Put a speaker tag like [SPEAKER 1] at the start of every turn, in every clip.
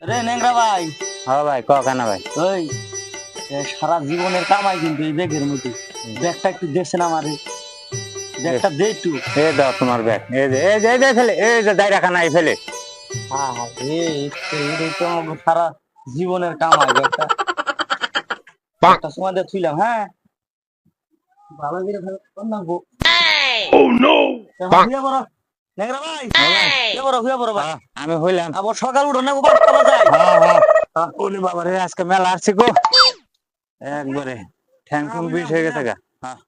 [SPEAKER 1] রে নেংরা ভাই,
[SPEAKER 2] হ্যাঁ ভাই ক কেন ভাই?
[SPEAKER 1] ওই সারা জীবনের কামাই কিন্তু এই ব্যাগের মধ্যে। ব্যাগটা একটু দেখছেন আমারে, ব্যাগটা দে একটু।
[SPEAKER 2] এই দাও তোমার ব্যাগ, এই যে ফেলে, এই যে ডাইরা খানা এই ফেলে।
[SPEAKER 1] হ্যাঁ হ্যাঁ, এটাই তো আমার সারা জীবনের কামাই। ব্যাগটা একটা সময় দিয়ে থুইলাম, হ্যাঁ ভালো করে না গো। এখন শুয়ে পড়ো নেংরা ভাই, শুয়ে পড়ো ভাই।
[SPEAKER 2] আমি হইলাম।
[SPEAKER 1] আবার সকাল উঠো না, বাস করা যায়।
[SPEAKER 2] ওরে বাবা রে, আজকে মেলা আসছি গো, একবারে ঠ্যাং ঠুং বিষ হয়ে গেছে গা। হ্যাঁ,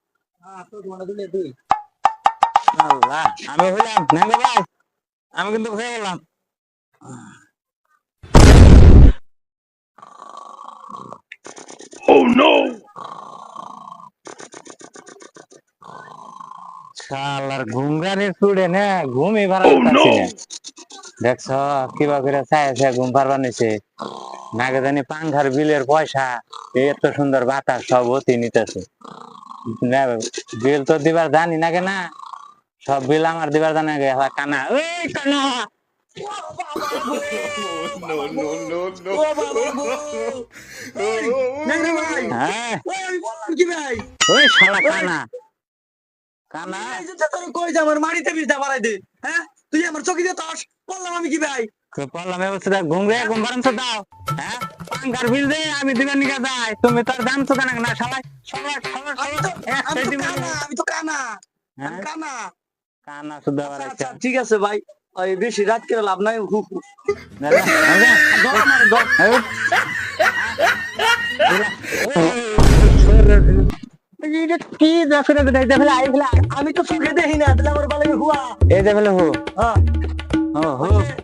[SPEAKER 1] তো তোমার দিলে তুই
[SPEAKER 2] আল্লাহ, আমি হইলাম নাঙ্গা ভাই, আমি কিন্তু হয়ে গেলাম। শালার ঘুমগানের চুড়ে না ঘুমই ভাড়া পাচ্ছি না। দেখছ কিবা করে চাইছে ঘুম পারবার নিছে, নাগে জানি পাংখার বিলের পয়সা, এই এত সুন্দর বাতাস সব অতি নিতেছে। না, বিল তো দিবার জানি না কেনা, সব বিল আমার দিবার জানা গে কানা, ওই কানা।
[SPEAKER 1] ও বাবা গো, এই নেংরা ভাই,
[SPEAKER 2] হ্যাঁ,
[SPEAKER 1] ওই আমি বললাম কি ভাই,
[SPEAKER 2] ওই শালা
[SPEAKER 1] ওই
[SPEAKER 2] কানা কানা।
[SPEAKER 1] এই যে তোর কই যে আমার মাটিতে বিছটা বাড়াই দে, হ্যাঁ তুই আমার চকি দিয়ে তাস বললাম আমি কি ভাই।
[SPEAKER 2] পড়লাম অবস্থা ঘুম রে, ঘুম পারেন তো দাও। হ্যাঁ, পাংখার বিল দে, আমি দিবার নিকা যাই, তুমি তার দাম তো কেনা না শালাই, শালা শালা
[SPEAKER 1] আমি
[SPEAKER 2] শালা
[SPEAKER 1] তো আমি
[SPEAKER 2] একটাই
[SPEAKER 1] তো
[SPEAKER 2] দিন।
[SPEAKER 1] কানা, আমি তো কানা, আমি
[SPEAKER 2] হ্যাঁ,
[SPEAKER 1] কানা।
[SPEAKER 2] কানা শুদ্ধ
[SPEAKER 1] আচ্ছা
[SPEAKER 2] বাড়াইছে।
[SPEAKER 1] আচ্ছা ঠিক আছে ভাই, ওই বেশি রাত করে লাভ নাই।
[SPEAKER 2] না না, না,
[SPEAKER 1] ধর আমার ধর।
[SPEAKER 2] এটা কি দেখো না, দেখতে ফেলে আই ফেলে।
[SPEAKER 1] আমি তো চোখে দেখি না, তাহলে আমার বালে হুয়া।
[SPEAKER 2] এই যে ফেলে হো,
[SPEAKER 1] হ্যাঁ
[SPEAKER 2] ও হো,
[SPEAKER 1] ওই যে,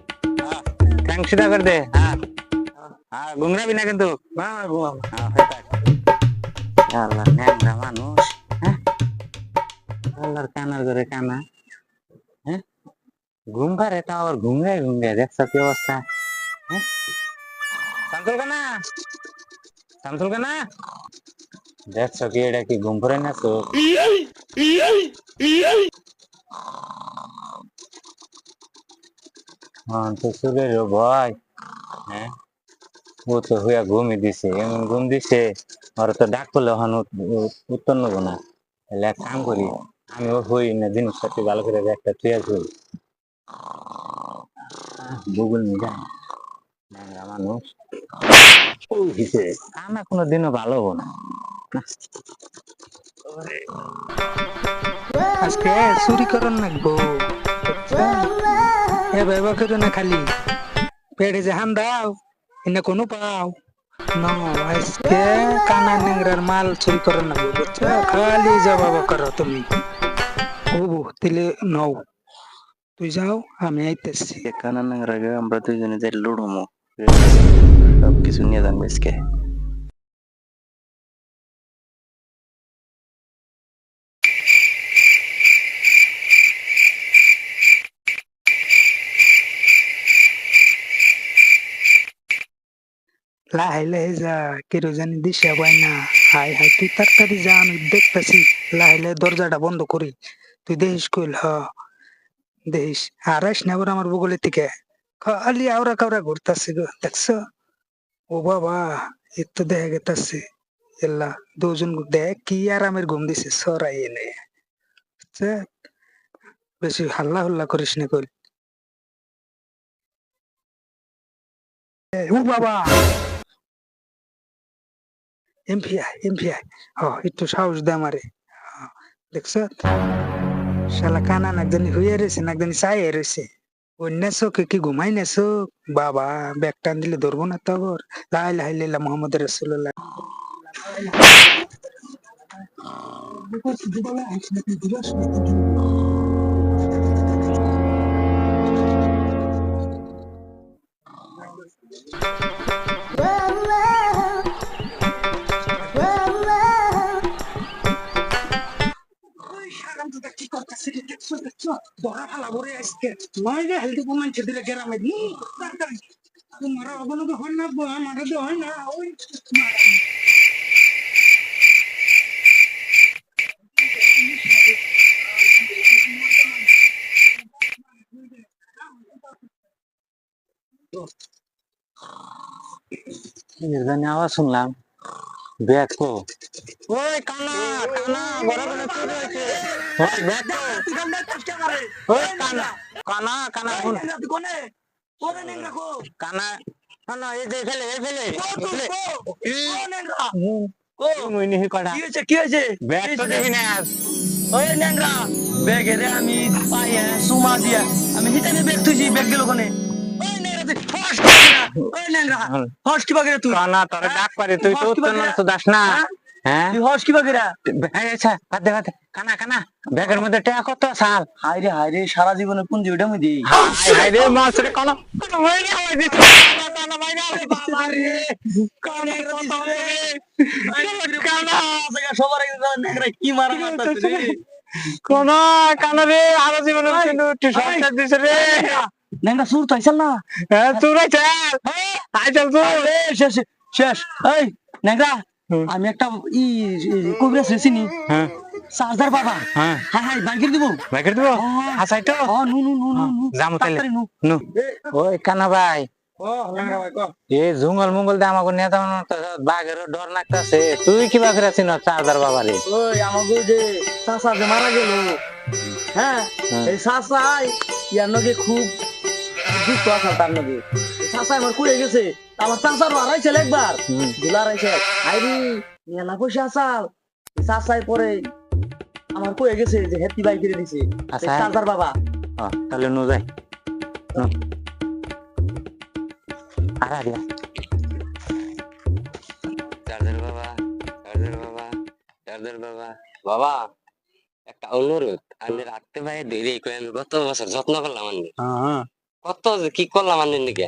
[SPEAKER 2] থ্যাংক সিধা করে দে। হ্যাঁ হ্যাঁ, ঘুমরাবি না কিন্তু।
[SPEAKER 1] না ঘুমাবো।
[SPEAKER 2] হ্যাঁ, হয়ে থাক। আল্লাহর ন্যাংরা মানুষ। হ্যাঁ, আল্লাহর কানার ঘরে কানা। হ্যাঁ, ঘুম পারে তাও আবার ঘুমগায় দেখছ কি অবস্থা। হ্যাঁ, শামসুল কানা, শামসুল কানা, দেখছ কি এটা কি ঘুম পড়ে না তো? হ্যাঁ তো চলে রে ভাই। হ্যাঁ, ও তো হইয়া ঘুমই দিছে, এমন ঘুম দিছে, ওর তো ডাক করলে হন উত্তর নেবো না। তাহলে এক কাম করি, আমি ও হই না জিনিসপাতি ভালো করে একটা তুই হই, গুগল নিয়ে ন্যাংরা মানুষ। ও দিছে, আমার কোনোদিনও ভালো হবো না।
[SPEAKER 3] আজকে চুরি করন নাকবো, বুঝছেন? এ ব্যবহার করো না খালি পেটে যে হান দাও, এনে কোনো পাও ন। আজকে কানা নেংরার মাল চুরি করন নাকবো, বুঝছো? খালি জবাব করো তুমি। ও তিলে নও, তুই যাও আমি আইতেছি।
[SPEAKER 4] কানা নাঙ্গার আগে আমরা দুইজনে যাই লুডুমো, সব কিছু নিয়ে যান আজকে।
[SPEAKER 3] লাহে লাহে যা, কেউ জানি দিশা পাই না। হাই হাই তুই তাড়াতাড়ি যা, আমি দেখতেছি। লাহে লাহে দরজাটা বন্ধ করি, তুই দেখিস কইল হ, দেখিস আর আইস না আবার আমার বগলের থেকে। খালি আওরা কাওরা ঘুরতাছে গো, দেখছো? ও বাবা, এ তো দেখা গেতাছে এল্লা দুজন দেখ কি আরামের ঘুম দিছে সরাই এনে, বুঝছে? বেশি হাল্লা হুল্লা করিস না কইল। ও বাবা, এমপিআই এমপিআই, হ একটু সাহস দে আমারে। দেখছ শালা কানা নাকজানি হইয়া রয়েছে, নাকজানি চাইয়া রয়েছে। অন্য চোখে কি ঘুমাই না চোখ? বাবা ব্যাগ টান দিলে ধরবো না তো আবার। লা ইলাহা ইল্লাল্লাহ মুহাম্মাদুর রাসূলুল্লাহ। ওই হারামজাদা কি করতাছে রে, দেখছো দেখছো? ধরা ফালাবো রে আজকে। নয় রে হেলদি কমাইছে দিলে গ্রামে। তাড়াতাড়ি তোমার অবনতি হয় না, আমারে তো হয় না। ওই
[SPEAKER 2] এর জন্য আওয়াজ শুনলাম ব্যাগ কো ওই কানা কানা বড় বড় কি হয়েছে ওই ব্যাগ কো
[SPEAKER 1] তুই কেমনে চেষ্টা করে
[SPEAKER 2] ওই কানা কানা কানা
[SPEAKER 1] এই
[SPEAKER 2] শুন
[SPEAKER 1] নেংরা তুই কোনে কোনে নেংরা কো
[SPEAKER 2] কানা কানা এই যে ফেলে
[SPEAKER 1] কো তুই কো কো নেংরা কো
[SPEAKER 2] মুই নিহি কড়া
[SPEAKER 1] কি হয়েছে
[SPEAKER 2] ব্যাগ তো দেখি না
[SPEAKER 1] ওই নেংরা ব্যাগে রে আমি পাইয়ে সুমা দিয়া আমি হিটানে ব্যাগ তুইছি ব্যাগ গেল কোনে ওই নেংরা তুই ফস ওই নেংরা ফস কি বাগরে তুই
[SPEAKER 2] কানা তোরে ডাক পারে তুই তো উত্তর না তো দাস না হ্যাঁ
[SPEAKER 1] তুই হস কি বাগরে
[SPEAKER 2] আচ্ছা বাদ দে কানা কানা ব্যাগের মধ্যে টাকা কত সাল
[SPEAKER 1] হাই রে সারা জীবনে পুঞ্জি ওটা আমি দিই
[SPEAKER 2] হাই রে মাছ রে কানা কানা মাইরা হই দিছে কানা মাইরা রে বাবা রে কানা কত রে
[SPEAKER 1] কানা সবার আগে নেংরা কি মারা মারতাছে রে
[SPEAKER 2] কানা কানা রে আরো জীবনে কিন্তু টিশার্ট দিছে রে
[SPEAKER 1] নেংরা সুর তাইছাল না
[SPEAKER 2] হ্যাঁ তুই চল আই চল তুই
[SPEAKER 1] আরে শেষ শেষ এই নেংরা আমি একটা কবিরাজ চিনি
[SPEAKER 2] হ্যাঁ
[SPEAKER 1] চার্জার বাবা
[SPEAKER 2] হ্যাঁ
[SPEAKER 1] হাই হাই বাইকের দিব
[SPEAKER 2] বাইকের দিব আসাই তো
[SPEAKER 1] ও নু নু নু নু
[SPEAKER 2] যামু তাইলে
[SPEAKER 1] তাড়াতাড়ি নু
[SPEAKER 2] নু ওই কানা ভাই
[SPEAKER 1] ও নেংরা ভাই কো
[SPEAKER 2] এই জঙ্গল মঙ্গল দে আমাকে নেতা বাঘের ডর লাগতাছে তুই কি বাঘের আছিস না চার্জার বাবারে
[SPEAKER 1] ওই আমাকে যে চাচা যে মারা গেল হ্যাঁ এই চাচাই ইয়ার নগে খুব দুষ্ট আছে তার নগে চাচা আমার কুড়ে গেছে আমার চাচার হারাইছে একবার দুলা হারাইছে আইরি মেলা পয়সা আসাল চাচাই পরে আমার কুড়ে গেছে যে হ্যাপি বাইক কিনে দিছে
[SPEAKER 2] আচ্ছা।
[SPEAKER 1] চাচার বাবা
[SPEAKER 2] তাহলে নো যাই আরে আরে চার্জার বাবা চার্জার বাবা চার্জার বাবা বাবা একটা অনুরোধ আমি রাখতে পারি দেরি করে আমি গত বছর যত্ন করলাম আমি কত যে কি করলাম আমি নাকি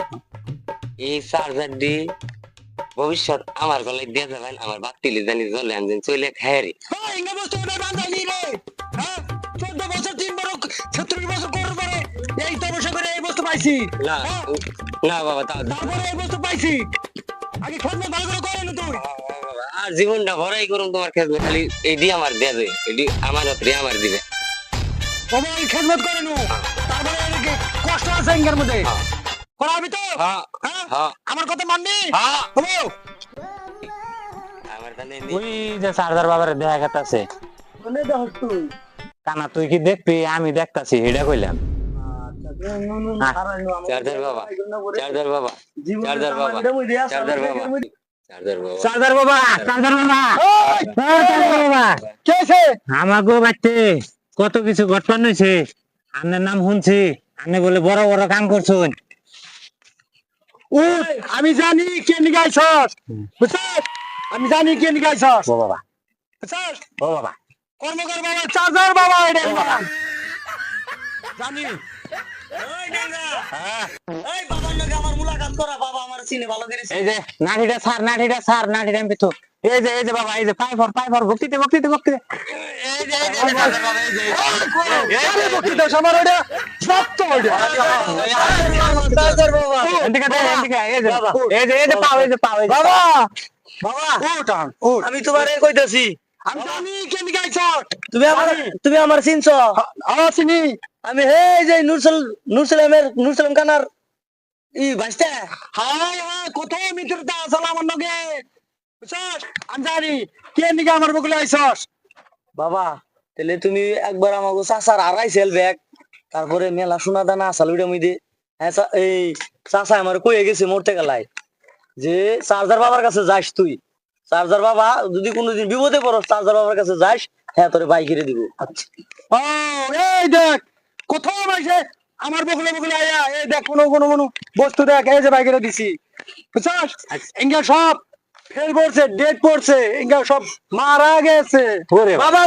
[SPEAKER 2] এই চার্জার দি ভবিষ্যৎ আমার গলায় দিয়ে যাবেন আমার বাতিলে জানি জ্বলে আনছেন চলে খায় রে
[SPEAKER 1] ইংরেজ বস্তু ওটা বাঁধাইনি রে হ্যাঁ 14 বছর 3 বড় 36 বছর করার পরে এই তপস্যা করে এই বস্তু পাইছি
[SPEAKER 2] না না বাবা
[SPEAKER 1] তারপরে এই বস্তু পাইছি আগে খেলনা ভালো করে করে না তুই
[SPEAKER 2] আর জীবনটা ভরাই করুন তোমার খেলবে খালি এডি আমার দিয়ে দে এডি আমার হাতে আমার দিবে
[SPEAKER 1] বাবা এই খেদমত করে নু তারপরে এদিকে কষ্ট আছে ইঙ্গার মধ্যে করাবি তো
[SPEAKER 2] হ্যাঁ
[SPEAKER 1] হ্যাঁ
[SPEAKER 2] হ্যাঁ
[SPEAKER 1] আমার কথা মানবি
[SPEAKER 2] হ্যাঁ
[SPEAKER 1] হবো
[SPEAKER 2] আমার তানে ওই যে চার্জার বাবার দেখা গেছে
[SPEAKER 1] মনে দহস তুই
[SPEAKER 2] কানা তুই কি দেখবি আমি দেখতাছি এটা কইলাম
[SPEAKER 1] আচ্ছা
[SPEAKER 2] চার্জার বাবা চার্জার বাবা চার্জার বাবা চার্জার বাবা চার্জার বাবা
[SPEAKER 3] চার্জার বাবা চার্জার বাবা চার্জার বাবা
[SPEAKER 1] কেছে
[SPEAKER 3] আমাগো বাচ্চে কত কিছু ঘটনা হয়েছে আপনার নাম শুনছি আপনি বলে বড় বড় কাম করছেন
[SPEAKER 1] ওই আমি জানি কে নিগাইছস বুঝছস আমি জানি কে নিগাইছস
[SPEAKER 3] ও বাবা
[SPEAKER 1] বুঝছস
[SPEAKER 3] ও বাবা
[SPEAKER 1] কর্মকর বাবা চার্জার বাবা এটা জানি ওই নেঙ্গা এই বাবার নাকি আমার মুলাকাত করা বাবা আমার চিনে ভালো করে
[SPEAKER 2] এই যে নাঠিটা ছাড় নাঠিটা আমি তো এই যে বাবা এই যে পাই ফর ভক্তিতে এই যে চার্জার বাবা এই যে
[SPEAKER 1] এই বকিতে আমার ওটা সত্য ওটা চার্জার বাবা
[SPEAKER 2] এদিকে এই যে পাও এই যে
[SPEAKER 1] বাবা বাবা ওঠ আমি তোমারে কইতাছি আমি জানি কে নিগাইছস তুমি আমার চিনছো হ্যাঁ চিনি আমি হে যে নুরসালামের কানার ই ভাইস্তা হাই হাই কত মিত্রতা আসল আমার লগে বুঝছস আমি জানি কে নিগা আমার বগলে আইছস বাবা তাহলে তুমি একবার আমাকে চাচার হারাইছিল ব্যাগ তারপরে মেলা সোনা দানা আসল ওইটা মুই দে হ্যাঁ এই চাচা আমার কইয়ে গেছে মরতে গেলাই যে চার্জার বাবার কাছে যাস তুই চার্জার বাবা যদি কোনোদিন বিপদে পড়স চার্জার বাবার কাছে যাস হ্যাঁ তোরে বাইকেরে দিব আচ্ছা ও এই দেখ কোথাও মাইছে আমার বগলে আয়া এই দেখ কোনো বস্তু দেখ এই যে বাইকেরে দিছি বুঝছস ইঙ্গা সব ফেল পড়ছে ডেট পড়ছে ইঙ্গা সব মারা গেছে
[SPEAKER 2] ওরে
[SPEAKER 1] বাবা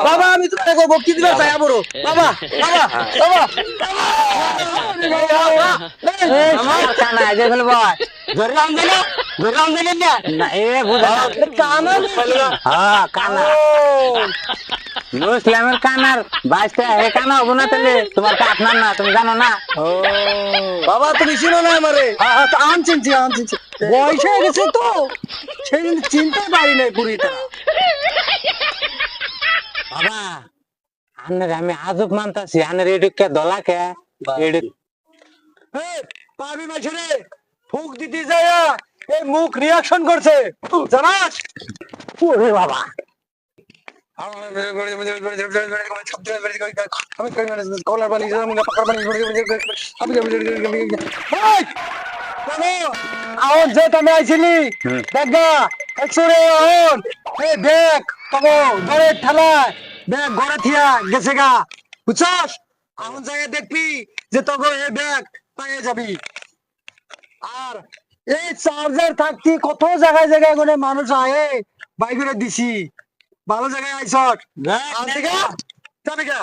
[SPEAKER 1] বাবা আমি তোকে বক্তি দিবা চাই বড় বাবা
[SPEAKER 2] আমার কানা যে ফেলব ধরলাম দিলেন না এ বুঝা
[SPEAKER 1] কানা
[SPEAKER 2] হ্যাঁ কানা মুসলিমের কানার বাইশটা হে কানা হবো না তাহলে তোমার কাঠ না তুমি জানো না
[SPEAKER 1] বাবা তুমি চিনো না আমারে আনচিনছি বয়স হয়ে গেছে তো সেই চিনতে পারি নাই পুরি তারা
[SPEAKER 2] বাবা আনের আমি আজব মানতাছি আনের এডুকে দলাকে এডু
[SPEAKER 1] পাবি মাসে রে ফুক দিতে যায় এই মুখ রিয়াকশন করছে জানাস ওরে বাবা কলার পানি পাকার পানি আহন যে তুমি আইছিলি দেখ গা একশোরে আহন এই দেখ তবো ঘরে ঠেলায় ব্যাগ ঘরে থিয়া গেছে গা বুঝছস আহন জায়গায় দেখবি যে তবো এই ব্যাগ পাইয়ে যাবি আর এই চার্জার থাকতি কত জায়গায় জায়গায় করে মানুষ আয়ে বাইক করে দিছি ভালো জায়গায় আইসট যাবে গা